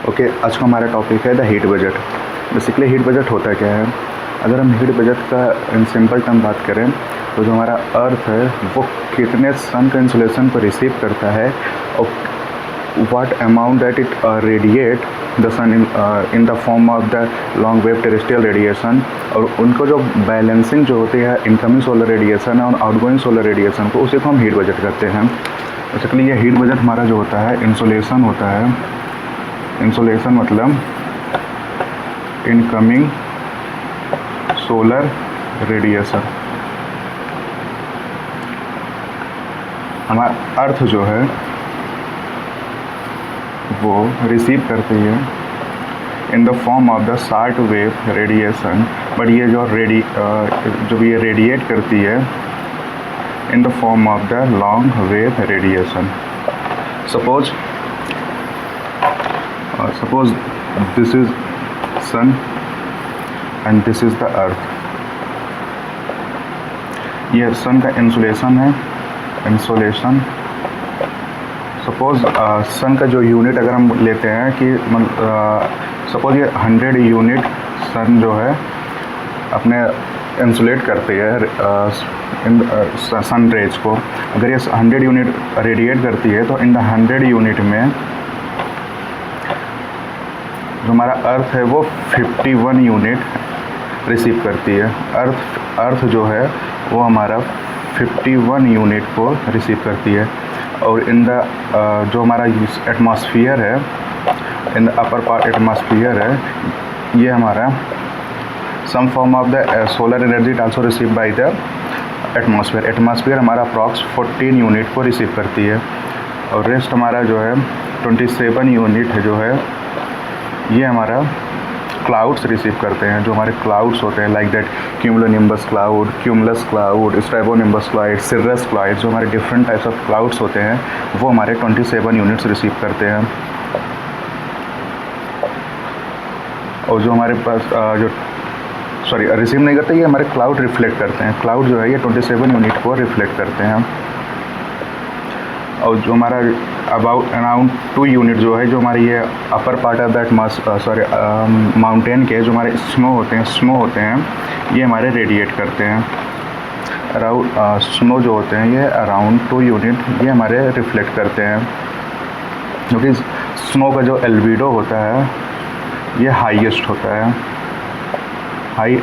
Okay, आज का हमारा टॉपिक है the heat budget. Basically heat budget होता क्या है? अगर हम हीट बजट का इन सिंपल टर्म बात करें तो जो हमारा अर्थ है वो कितने सन का इंसुलेशन को रिसीव करता है और what amount that it radiate the sun in the form of the long wave terrestrial radiation, और उनको जो बैलेंसिंग जो होती है इनकमिंग सोलर रेडिएशन और आउटगोइंग सोलर रेडिएशन को, उसी को हम हीट बजट कहते हैं। बेसिकली ये हीट बजट हमारा जो होता है इंसुलेशन होता है। इंसुलेशन मतलब इनकमिंग सोलर रेडिएशन। हमारा अर्थ जो है वो रिसीव करती है in the form of the short wave radiation, but ये जो ये रेडिएट करती है in the form of the long wave radiation. Suppose this is sun and this is the earth। ये सन का इंसुलेशन है, इंसुलेशन। सपोज सन का जो यूनिट अगर हम लेते हैं कि सपोज ये 100 यूनिट सन जो है अपने इंसुलेट करती है सन रेज को। अगर ये 100 यूनिट रेडिएट करती है तो इन द 100 यूनिट में जो हमारा अर्थ है वो 51 यूनिट रिसीव करती है। अर्थ जो है वो हमारा 51 यूनिट को रिसीव करती है। और इन द जो हमारा एटमॉस्फेयर है, in the upper part atmosphere है, ये हमारा some form of the solar energy it also receive by the atmosphere हमारा अप्रॉक्स 14 यूनिट को रिसीव करती है। और रेस्ट हमारा जो है 27 यूनिट है जो है ये हमारा क्लाउड्स रिसीव करते हैं। जो हमारे क्लाउड्स होते हैं like that cumulonimbus cloud, cumulus cloud, stratonimbus cloud, cirrus cloud, जो हमारे डिफरेंट टाइप्स ऑफ क्लाउड्स होते हैं वो हमारे 27 यूनिट्स रिसीव करते हैं। और जो हमारे पास रिसीव नहीं करते, ये हमारे क्लाउड रिफ्लेक्ट करते हैं। क्लाउड जो है ये 27 यूनिट को रिफ्लेक्ट करते हैं। और जो हमारा अराउंड 2 यूनिट जो है, जो हमारी ये upper part of that mountain के जो हमारे स्नो होते हैं ये हमारे रेडिएट करते हैं। अराउंड स्नो जो होते हैं ये अराउंड 2 यूनिट ये हमारे रिफ्लेक्ट करते हैं, क्योंकि स्नो का जो एल्बिडो होता है ये हाईएस्ट होता है, हाई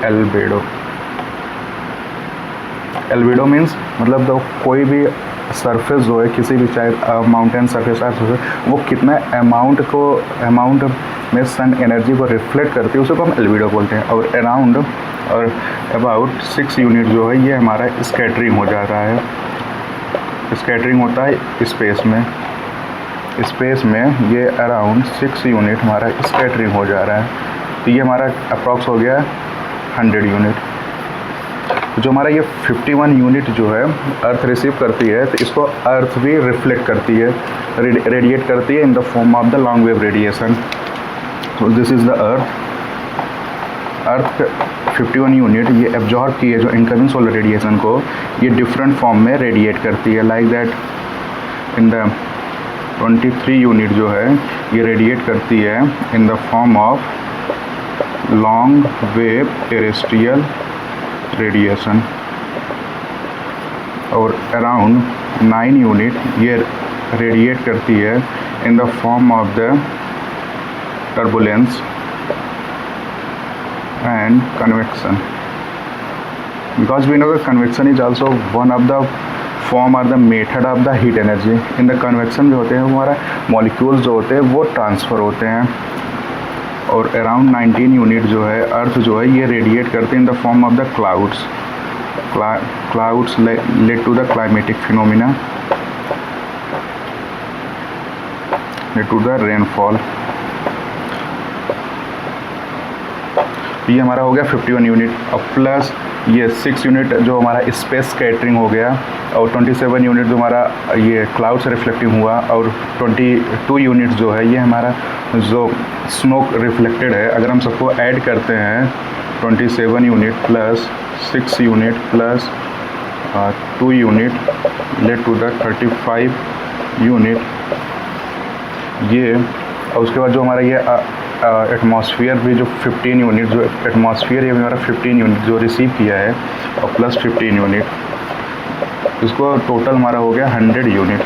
एल्बिडो मीन्स मतलब तो कोई भी सरफेस जो है किसी भी चाहे माउंटेन सरफेस वो कितना अमाउंट में सन एनर्जी को रिफ्लेक्ट करती है उसे को हम एल्बिडो बोलते हैं। और अबाउट 6 यूनिट जो है ये हमारा स्कैटरिंग हो जाता है। स्कैटरिंग होता है स्पेस में ये अराउंड 6 यूनिट हमारा स्कैटरिंग हो जा रहा है। तो ये हमारा अप्रॉक्स हो गया 100 यूनिट। जो हमारा ये 51 यूनिट जो है अर्थ रिसीव करती है तो इसको अर्थ भी रिफ्लेक्ट करती है, रेडिएट करती है in the form of the long wave radiation. तो this is the earth 51 unit ये एब्जॉर्ब की है जो इनकमिंग सोलर रेडिएशन को, ये डिफरेंट फॉर्म में रेडिएट करती है। Like that in the 23 unit जो है ये रेडिएट करती है in the form of long wave terrestrial radiation. और अराउंड 9 यूनिट ये रेडिएट करती है in the form of the turbulence and convection, because we know the convection is also one of the form और the method of the heat energy. In the convection जो होते हैं हमारा molecules जो होते हैं वो ट्रांसफ़र होते हैं। और अराउंड 19 यूनिट जो है अर्थ जो है ये रेडिएट करते हैं in the form of the clouds led to the climatic phenomena, led to the rainfall. ये हमारा हो गया 51 यूनिट और प्लस ये 6 यूनिट जो हमारा स्पेस स्कैटरिंग हो गया, और 27 यूनिट जो हमारा ये क्लाउड से रिफ्लेक्टिंग हुआ, और 22 यूनिट जो है ये हमारा जो स्मोक रिफ्लेक्टेड है। अगर हम सबको ऐड करते हैं 27 unit plus 6 unit plus 2 unit led to the 35 unit, ये और उसके बाद जो हमारा ये एटमॉस्फेयर भी जो 15 यूनिट, जो एटमॉस्फेयर ये हमारा 15 यूनिट जो रिसीव किया है और प्लस 15 यूनिट, इसको टोटल हमारा हो गया 100 यूनिट।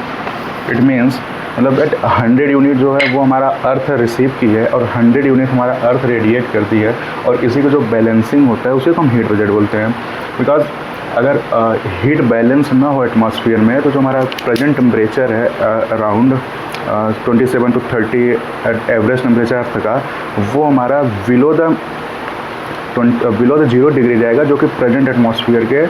इट मीन्स मतलब 100 यूनिट जो है वो हमारा अर्थ रिसीव की है और 100 यूनिट हमारा अर्थ रेडिएट करती है, और इसी का जो बैलेंसिंग होता है उसे तो हम हीट बजट बोलते हैं। बिकॉज अगर हीट बैलेंस ना हो एटमॉस्फेयर में तो जो हमारा प्रेजेंट टेम्परेचर है अराउंड 27 to 30 एवरेज टेम्परेचर अर्थ का, वो हमारा बिलो द 0 डिग्री जाएगा, जो कि प्रेजेंट एटमॉस्फेयर के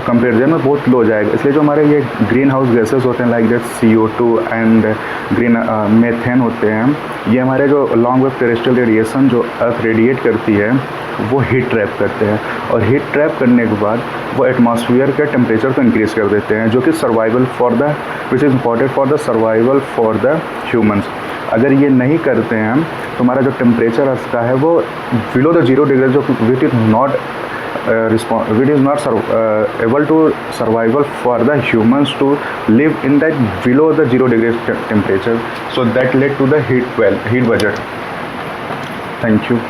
कंपेरिजन में बहुत लो जाएगा। इसलिए जो हमारे ये ग्रीन हाउस गैसेस होते हैं like that CO2 and green methane होते हैं, ये हमारे जो लॉन्ग वेव टेरेस्ट्रियल रेडिएशन जो अर्थ रेडिएट करती है वो हीट ट्रैप करते हैं, और हीट ट्रैप करने के बाद वो एटमॉस्फेयर के टेम्परेचर को इंक्रीज़ कर देते हैं, जो कि survival for the which is important for the survival for the humans. अगर ये नहीं करते हैं तो हमारा जो टेम्परेचर का है वो बिलो द 0 डिग्री, जो which is not able to survival for the humans to live in that below the 0 degree temperature. So that led to the heat budget. Thank you.